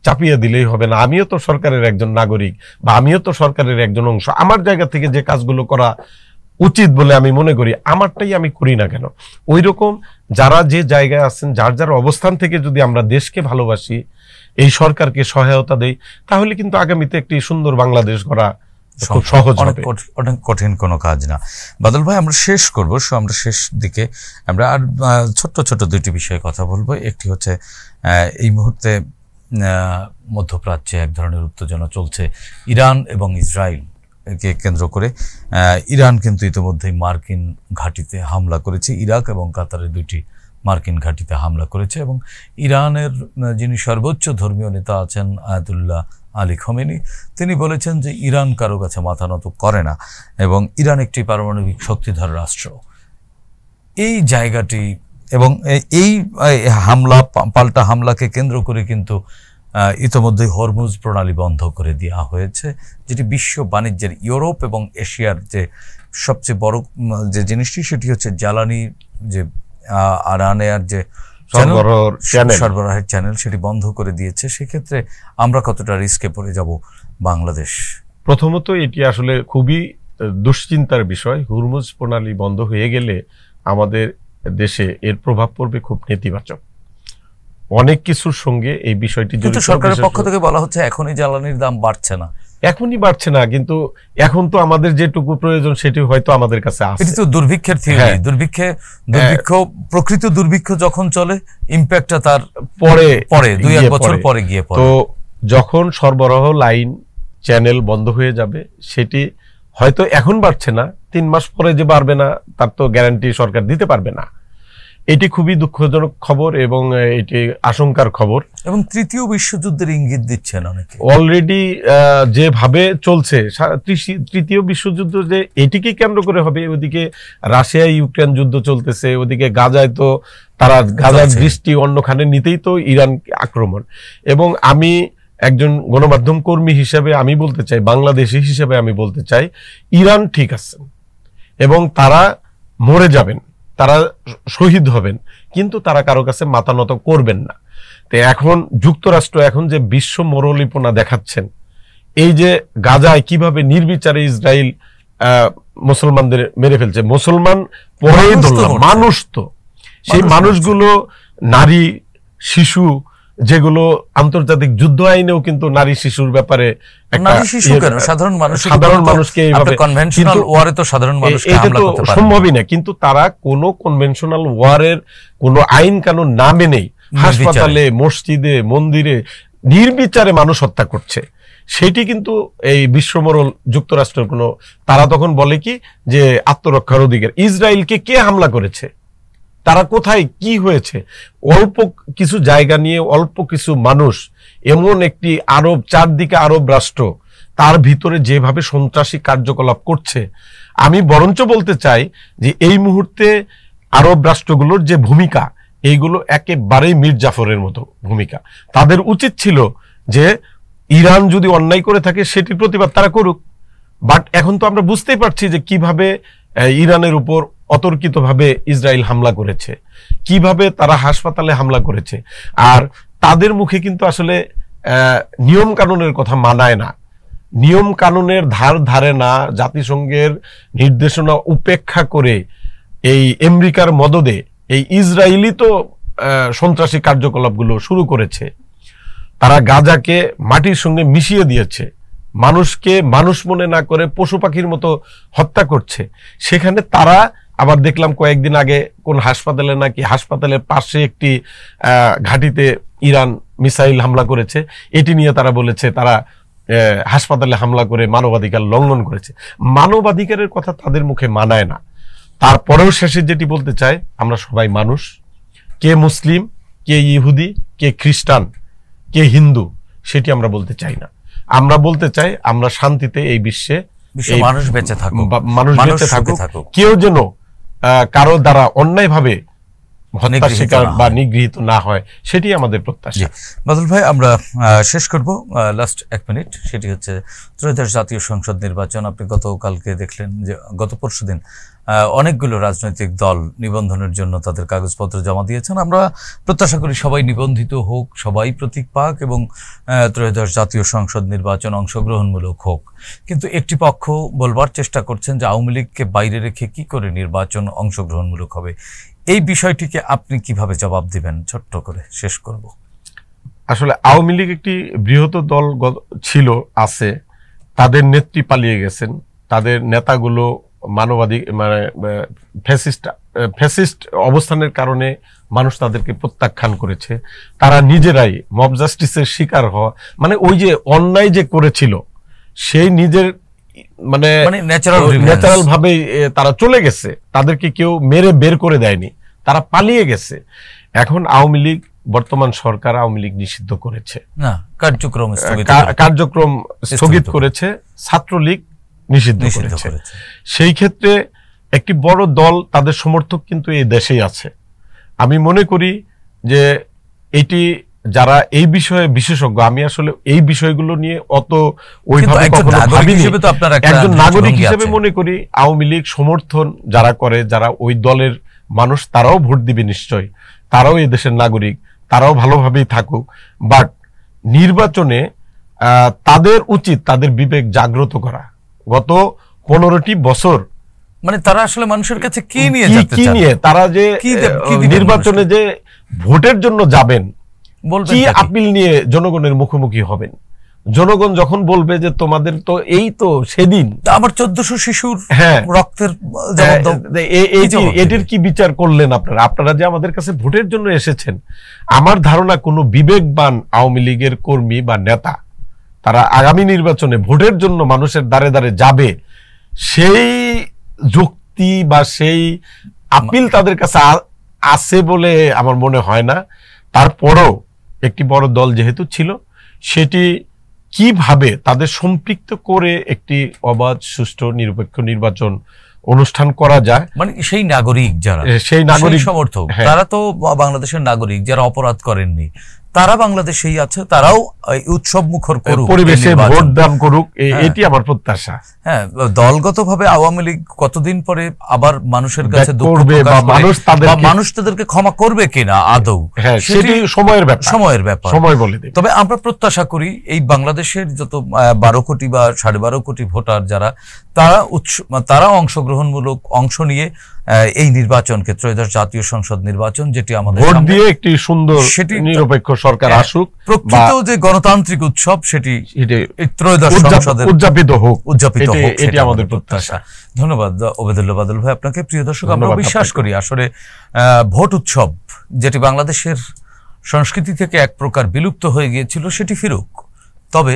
চাপিয়ে দিলেই হবে না। আমিও তো সরকারের একজন নাগরিক, বা আমিও তো সরকারের একজন অংশ। আমার জায়গা থেকে যে কাজগুলো করা উচিত বলে আমি মনে করি, আমারটাই আমি করি না কেন? ওই রকম যারা যে জায়গায় আছেন, যার যার অবস্থান থেকে যদি আমরা দেশকে ভালোবাসি, এই সরকারকে সহায়তা দেই, তাহলে কিন্তু আগামীতে একটি সুন্দর বাংলাদেশ গড়া খুব সহজ হবে। অনেক কঠিন কোনো কাজ না। বাদল ভাই, আমরা শেষ করবো, আমরা শেষ দিকে আমরা আর ছোট্ট ছোট্ট 2টি বিষয়ে কথা বলবো। একটি হচ্ছে এই মুহূর্তে মধ্যপ্রাচ্যে এক ধরনের উত্তেজনা চলছে ইরান এবং ইসরায়েলকে কেন্দ্র করে। ইরান কিন্তু ইতিমধ্যেই মার্কিন ঘাঁটিতে হামলা করেছে, ইরাক এবং কাতারের 2টি মার্কিন ঘাঁটিতে হামলা করেছে, এবং ইরানের যিনি সর্বোচ্চ ধর্মীয় নেতা আছেন আয়াতুল্লাহ আলী খমেনি, তিনি বলেছেন যে ইরান কারো কাছে মাথা নত করে না এবং ইরান একটি পারমাণবিক শক্তিধর রাষ্ট্র। এই জায়গাটি এবং এই হামলা, পাল্টা হামলাকে কেন্দ্র করে কিন্তু ইতোমধ্যেই হরমুজ প্রণালী বন্ধ করে দেওয়া হয়েছে, যেটি বিশ্ব বাণিজ্যের ইউরোপ এবং এশিয়ার যে সবচেয়ে বড় যে জিনিসটি সেটি হচ্ছে জ্বালানি, যে আরানের যে সরবরাহের চ্যানেল, সেটি বন্ধ করে দিয়েছে। সেক্ষেত্রে আমরা কতটা রিস্কে পড়ে যাব বাংলাদেশ? প্রথমত এটি আসলে খুবই দুশ্চিন্তার বিষয়। হরমুজ প্রণালী বন্ধ হয়ে গেলে আমাদের দেশে এর প্রভাব পড়বে খুব নেতিবাচক অনেক কিছুর সঙ্গে। এই বিষয়টি কিন্তু সরকারের পক্ষ থেকে বলা হচ্ছে এখনই জ্বালানির দাম বাড়ছে না। এখনই বাড়ছে না, কিন্তু এখন তো আমাদের যেটুকু প্রয়োজন সেটি হয়তো আমাদের কাছে আছে। এটি তো দুর্ভিক্ষের থিওরি। দুর্ভিক্ষ প্রকৃত দুর্ভিক্ষ যখন চলে, ইম্প্যাক্টটা তার পরে 2-1 বছর পরে গিয়ে পড়ে। তো যখন সরবরাহ লাইন চ্যানেল বন্ধ হয়ে যাবে, সেটি হয়তো এখন বাড়ছে না, 3 মাস পরে যে বাড়বে না তার তো গ্যারান্টি সরকার দিতে পারবে না। এটি খুবই দুঃখজনক খবর এবং এটি আশঙ্কার খবর। এবং তৃতীয় বিশ্বযুদ্ধের ইঙ্গিত দিচ্ছেন অনেকে। অলরেডি যেভাবে চলছে তৃতীয় বিশ্বযুদ্ধ যে এটিকে কেন্দ্র করে হবে, ওদিকে রাশিয়া ইউক্রেন যুদ্ধ চলতেছে, ওদিকে গাজায় তো তারা গাজার দৃষ্টি অন্যখানে নিতেই তো ইরান আক্রমণ। এবং আমি একজন গণমাধ্যম কর্মী হিসেবে আমি বলতে চাই, বাংলাদেশি হিসেবে আমি বলতে চাই, ইরান ঠিক আছেন এবং তারা মরে যাবেন, তারা শহীদ হবেন, কিন্তু তারা কারো কাছে মাথা নত করবেন না। তো এখন যুক্তরাষ্ট্র এখন যে বিশ্ব মরলিপনা দেখাচ্ছেন, এই যে গাজায় কিভাবে নির্বিচারে ইসরায়েল মুসলমানদের মেরে ফেলছে, মুসলমান পরেই ধরলাম, মানুষ তো সেই মানুষগুলো নারী শিশু, যেগুলো আন্তর্জাতিক যুদ্ধ আইনেও কিন্তু নারী শিশুর ব্যাপারে সম্ভবই না, কিন্তু তারা কোনো কনভেনশনাল ওয়ারের কোনো আইন কানুন না মেনেই হাসপাতালে, মসজিদে, মন্দিরে নির্বিচারে মানুষ হত্যা করছে। সেটি কিন্তু এই বিশ্বমরল যুক্তরাষ্ট্রের কোনো, তারা তখন বলে কি যে আত্মরক্ষার অধিকার। ইসরায়েলকে কে হামলা করেছে, তারা কোথায় কি হয়েছে, অল্প কিছু জায়গা নিয়ে অল্প কিছু মানুষ, এমন একটি আরব, চারদিকে আরব রাষ্ট্র, তার ভিতরে যেভাবে সন্ত্রাসী কার্যকলাপ করছে, আমি বরঞ্চ বলতে চাই যে এই মুহূর্তে আরব রাষ্ট্রগুলোর যে ভূমিকা, এইগুলো একেবারেই মীর জাফরের মতো ভূমিকা। তাদের উচিত ছিল যে ইরান যদি অন্যায় করে থাকে সেটির প্রতিবাদ তারা করুক। বাট এখন তো আমরা বুঝতেই পারছি যে কিভাবে ইরানের উপর অতর্কিতভাবে ইসরায়েল হামলা করেছে, কিভাবে তারা হাসপাতালে হামলা করেছে। আর তাদের মুখে কিন্তু আসলে নিয়ম কানুনের কথা মানায় না, নিয়ম কানুনের ধারে না, জাতিসংঘের নির্দেশনা উপেক্ষা করে এই আমেরিকার মদদে এই ইসরায়েলি তো সন্ত্রাসী কার্যকলাপগুলো শুরু করেছে। তারা গাজাকে মাটির সঙ্গে মিশিয়ে দিয়েছে, মানুষকে মানুষ মনে না করে পশু পাখির মতো হত্যা করছে। সেখানে তারা আবার দেখলাম কয়েকদিন আগে কোন হাসপাতালে নাকি হাসপাতালের পাশে একটি ঘাঁটিতে ইরান মিসাইল হামলা করেছে। এটি নিয়ে তারা বলেছে তারা হাসপাতালে হামলা করে মানবাধিকার লঙ্ঘন করেছে। মানবাধিকারের কথা তাদের মুখে মানায় না। তারপরেও শেষে যেটি বলতে চাই, আমরা সবাই মানুষ, কে মুসলিম, কে ইহুদি, কে খ্রিস্টান, কে হিন্দু, সেটি আমরা বলতে চাই না। আমরা বলতে চাই আমরা শান্তিতে এই বিশ্বে মানুষ বেঁচে থাকুক, মানুষ বেঁচে থাকুক, কেউ যেন কারো দ্বারা অন্যায়ভাবে হত্যা শিকার বা নিগৃহীত না হয়, সেটি আমাদের প্রত্যাশা। বাদল ভাই, আমরা শেষ করব, লাস্ট 1 মিনিট, সেটি হচ্ছে ত্রয়োদশ জাতীয় সংসদ নির্বাচন। আপনি গতকালকে দেখলেন যে গত পরশুদিন অনেকগুলো রাজনৈতিক দল নিবন্ধনের জন্য তাদের কাগজপত্র জমা দিয়েছেন। আমরা প্রত্যাশা করি সবাই নিবন্ধিত হোক, সবাই প্রতীক পাক এবং ত্রয়োদশ জাতীয় সংসদ নির্বাচন অংশগ্রহণমূলক হোক। কিন্তু একটি পক্ষ বলবার চেষ্টা করছেন যে আওয়ামী লীগকে বাইরে রেখে কি করে নির্বাচন অংশগ্রহণমূলক হবে। এই বিষয়টিকে আপনি কিভাবে জবাব দিবেন? ছোট্ট করে শেষ করব। আসলে আওয়ামী লীগ একটি বৃহৎ দল ছিল, আছে, তাদের নেত্রী পালিয়ে গেছেন, তাদের নেতাগুলো মানবাধিক মানে ফ্যাসিস্ট অবস্থানের কারণে মানুষ তাদেরকে প্রত্যাখ্যান করেছে। তারা নিজেরাই মব জাস্টিসের শিকার হওয়া, মানে ওই যে অন্যায় যে করেছিল সেই নিজের মানে ন্যাচারাল ভাবে তারা চলে গেছে, তাদেরকে কেউ মেরে বের করে দেয়নি, তারা পালিয়ে গেছে। এখন আওয়ামী লীগ বর্তমান সরকার আওয়ামী লীগ নিষিদ্ধ করেছে, না কার্যক্রম কার্যক্রম স্থগিত করেছে, ছাত্রলীগ নিষিদ্ধ করেছে। সেই ক্ষেত্রে একটি বড় দল, তাদের সমর্থক কিন্তু এই দেশেই আছে। আমি মনে করি যে এটি যারা এই বিষয়ে বিশেষজ্ঞ, আমি আসলে এই বিষয়গুলো নিয়ে অত ওইভাবে কখনো ভাবিনি, একজন নাগরিক হিসেবে মনে করি আওয়ামী লীগ সমর্থন যারা করে, যারা ওই দলের মানুষ, তারাও ভোট দিবে নিশ্চয়, তারাও এই দেশের নাগরিক, তারাও ভালোভাবেই থাকুক। বাট নির্বাচনে তাদের উচিত তাদের বিবেক জাগ্রত করা। গত 15টি বছর মানে তারা আসলে মানুষের কাছে কি নিয়ে তারা যে নির্বাচনে যে ভোটের জন্য যাবেন, কি আপিল নিয়ে জনগণের মুখোমুখি হবেন। জনগণ যখন বলবে যে তোমাদের তো এই তো সেদিন আমার 1400 শিশুর রক্তের এটির কি বিচার করলেন আপনারা? আপনারা যে আমাদের কাছে ভোটের জন্য এসেছেন, আমার ধারণা কোনো বিবেকবান আওয়ামী লীগের কর্মী বা নেতা তারা আগামী নির্বাচনে ভোটের জন্য মানুষের দ্বারে দ্বারে যাবে, সেই যুক্তি বা সেই আপিল তাদের কাছে আছে বলে আমার মনে হয় না। তারপরও একটি বড় দল যেহেতু ছিল, সেটি কিভাবে তাদের সম্পৃক্ত করে একটি অবাধ, সুষ্ঠু, নিরপেক্ষ নির্বাচন অনুষ্ঠান করা যায়, মানে সেই নাগরিক যারা, সেই নাগরিক সমর্থক, তারা তো বাংলাদেশের নাগরিক, যারা অপরাধ করেননি, তারা বাংলাদেশেই আছে, তারাও উৎসব মুখর করুক, পরিবেশে ভোট দান করুক, এটি আমার প্রত্যাশা। হ্যাঁ, দলগতভাবে আওয়ামী লীগ কতদিন পরে আবার মানুষের কাছে মানুষ তাদেরকে ক্ষমা করবে কিনা আদৌ, সেটি সময়ের ব্যাপার, সময় বলে দেবে। তবে আমরা প্রত্যাশা করি এই বাংলাদেশের যত 12 কোটি বা 12.5 কোটি ভোটার যারা, তারা অংশগ্রহণমূলক অংশ নিয়ে এই নির্বাচনকে, ত্রয়োদশ জাতীয় সংসদ নির্বাচন, যেটি আমাদের ভোট দিয়ে একটি সুন্দর নিরপেক্ষ সরকার আসুক, প্রকৃত যে গণতান্ত্রিক উৎসব সেটি ত্রয়োদশ সংসদের উদযাপিত হোক, এটি আমাদের প্রত্যাশা। ধন্যবাদ ওবেদুল্লাহ বাদল ভাই আপনাকে। প্রিয় দর্শক, আমরা বিশ্বাস করি আসলে ভোট উৎসব, যেটি বাংলাদেশের সংস্কৃতি থেকে এক প্রকার বিলুপ্ত হয়ে গিয়েছিল, সেটি ফিরুক। তবে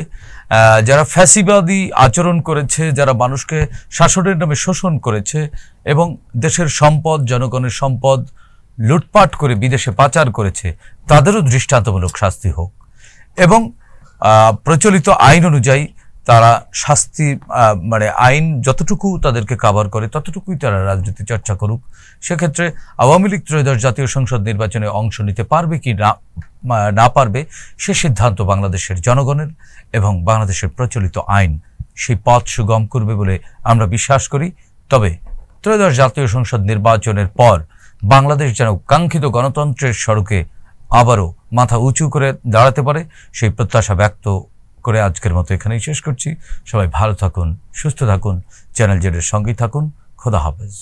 যারা ফ্যাসিবাদী আচরণ করেছে, যারা মানুষকে শাসনের নামে শোষণ করেছে এবং দেশের সম্পদ, জনগণের সম্পদ লুটপাট করে বিদেশে পাচার করেছে, তাদেরও দৃষ্টান্তমূলক শাস্তি হোক এবং প্রচলিত আইন অনুযায়ী তারা শাস্তি, মানে আইন যতটুকু তাদেরকে কাভার করে ততটুকুই তারা রাজনীতি চর্চা করুক। সেক্ষেত্রে আওয়ামী লীগ ত্রয়োদশ জাতীয় সংসদ নির্বাচনে অংশ নিতে পারবে কি না পারবে, সে সিদ্ধান্ত বাংলাদেশের জনগণের এবং বাংলাদেশের প্রচলিত আইন সেই পথ সুগম করবে বলে আমরা বিশ্বাস করি। তবে ত্রয়োদশ জাতীয় সংসদ নির্বাচনের পর বাংলাদেশ যেন কাঙ্ক্ষিত গণতন্ত্রের সড়কে আবারও মাথা উঁচু করে দাঁড়াতে পারে, সেই প্রত্যাশা ব্যক্ত করে আজকের মতো এখানেই শেষ করছি। সবাই ভালো থাকুন, সুস্থ থাকুন, চ্যানেল জেডের সঙ্গেই থাকুন। খোদা হাফেজ।